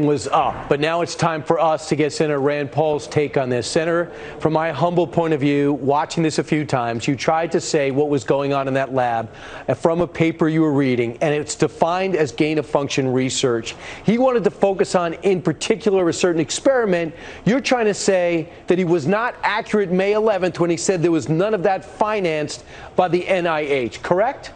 everything was up. But now it's time for us to get Senator Rand Paul's take on this. Senator, from my humble point of view, watching this a few times, you tried to say what was going on in that lab from a paper you were reading, and it's defined as gain-of-function research. He wanted to focus on, in particular, a certain experiment. You're trying to say that he was not accurate May 11th when he said there was none of that financed by the NIH, correct?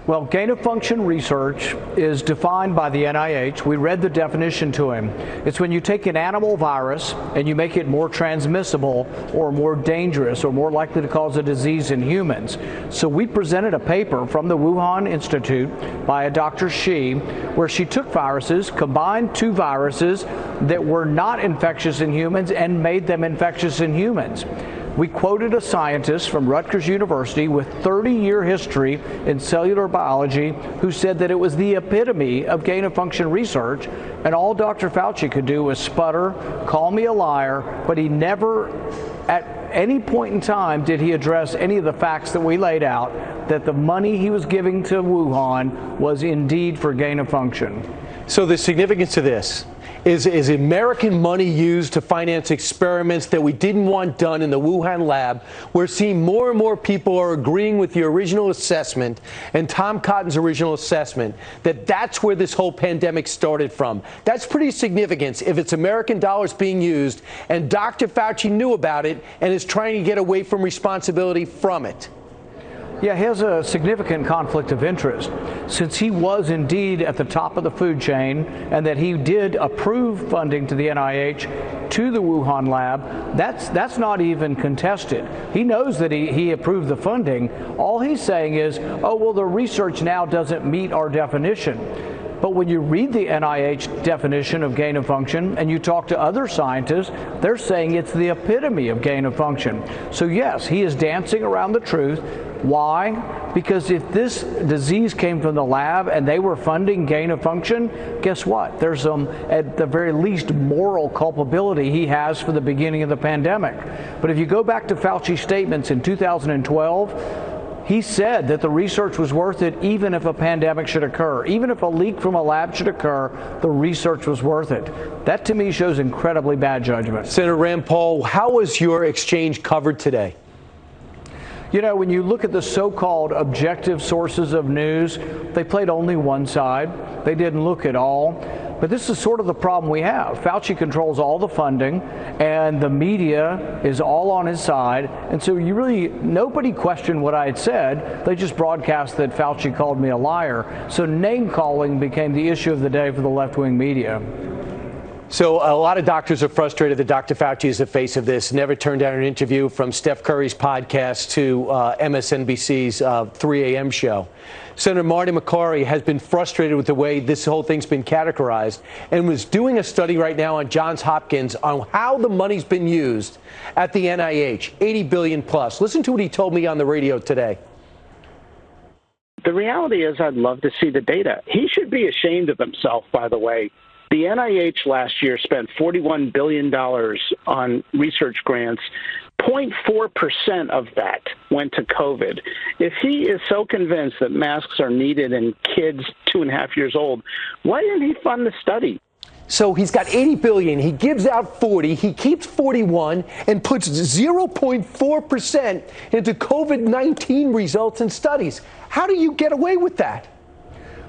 Well, gain-of-function research is defined by the NIH. We read the definition to him. It's when you take an animal virus and you make it more transmissible or more dangerous or more likely to cause a disease in humans. So we presented a paper from the Wuhan Institute by a Dr. Shi, where she took viruses, combined two viruses that were not infectious in humans and made them infectious in humans. We quoted a scientist from Rutgers University with 30-year history in cellular biology who said that it was the epitome of gain-of-function research, and all Dr. Fauci could do was sputter, call me a liar, but he never, at any point in time, did he address any of the facts that we laid out, that the money he was giving to Wuhan was indeed for gain-of-function. So the significance of this is American money used to finance experiments that we didn't want done in the Wuhan lab. We're seeing more and more people are agreeing with the original assessment and Tom Cotton's original assessment that that's where this whole pandemic started from. That's pretty significant if it's American dollars being used and Dr. Fauci knew about it and is trying to get away from responsibility from it. Yeah, he has a significant conflict of interest, since he was indeed at the top of the food chain and that he did approve funding to the NIH to the Wuhan lab. That's not even contested. He knows that he approved the funding. All he's saying is, oh, well, the research now doesn't meet our definition. But when you read the NIH definition of gain of function and you talk to other scientists, they're saying it's the epitome of gain of function. So yes, he is dancing around the truth. Why? Because if this disease came from the lab and they were funding gain of function, guess what? There's at the very least, moral culpability he has for the beginning of the pandemic. But if you go back to Fauci's statements in 2012, he said that the research was worth it even if a pandemic should occur. Even if a leak from a lab should occur, the research was worth it. That, to me, shows incredibly bad judgment. Senator Rand Paul, how was your exchange covered today? You know, when you look at the so-called objective sources of news, they played only one side. They didn't look at all. But this is sort of the problem we have. Fauci controls all the funding, and the media is all on his side. And so nobody questioned what I had said. They just broadcast that Fauci called me a liar. So name-calling became the issue of the day for the left-wing media. So a lot of doctors are frustrated that Dr. Fauci is the face of this. Never turned down an interview, from Steph Curry's podcast to MSNBC's 3 a.m. show. Senator Marty McCarry has been frustrated with the way this whole thing's been categorized and was doing a study right now on Johns Hopkins on how the money's been used at the NIH, $80 billion plus. Listen to what he told me on the radio today. The reality is I'd love to see the data. He should be ashamed of himself, by the way. The NIH last year spent $41 billion on research grants. 0.4% of that went to COVID. If he is so convinced that masks are needed in kids 2.5 years old, why didn't he fund the study? So he's got $80 billion. He gives out 40. He keeps 41 and puts 0.4% into COVID-19 results and studies. How do you get away with that?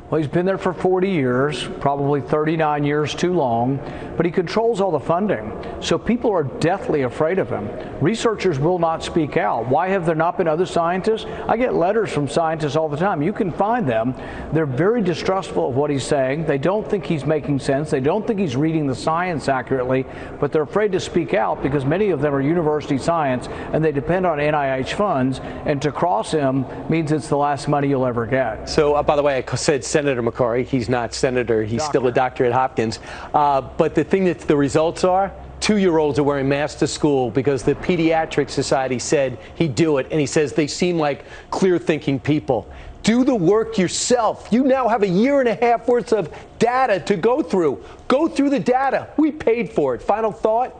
Well, he's been there for 40 years, probably 39 years too long, but he controls all the funding. So people are deathly afraid of him. Researchers will not speak out. Why have there not been other scientists? I get letters from scientists all the time. You can find them. They're very distrustful of what he's saying. They don't think he's making sense. They don't think he's reading the science accurately, but they're afraid to speak out because many of them are university science and they depend on NIH funds, and to cross him means it's the last money you'll ever get. So, by the way, I said Senator McCarry. He's not senator. He's still a doctor at Hopkins. But the thing that the results are, 2-year-olds are wearing masks to school because the Pediatric Society said he'd do it. And he says they seem like clear-thinking people. Do the work yourself. You now have 1.5 years worth of data to go through. Go through the data. We paid for it. Final thought?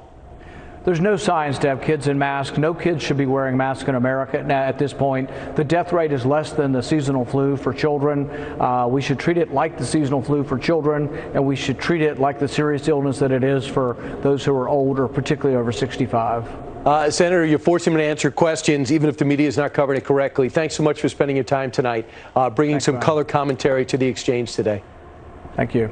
There's no science to have kids in masks. No kids should be wearing masks in America at this point. The death rate is less than the seasonal flu for children. We should treat it like the seasonal flu for children, and we should treat it like the serious illness that it is for those who are older, particularly over 65. Senator, you're forcing me to answer questions, even if the media is not covering it correctly. Thanks so much for spending your time tonight, bringing some color commentary to the exchange today. Thank you.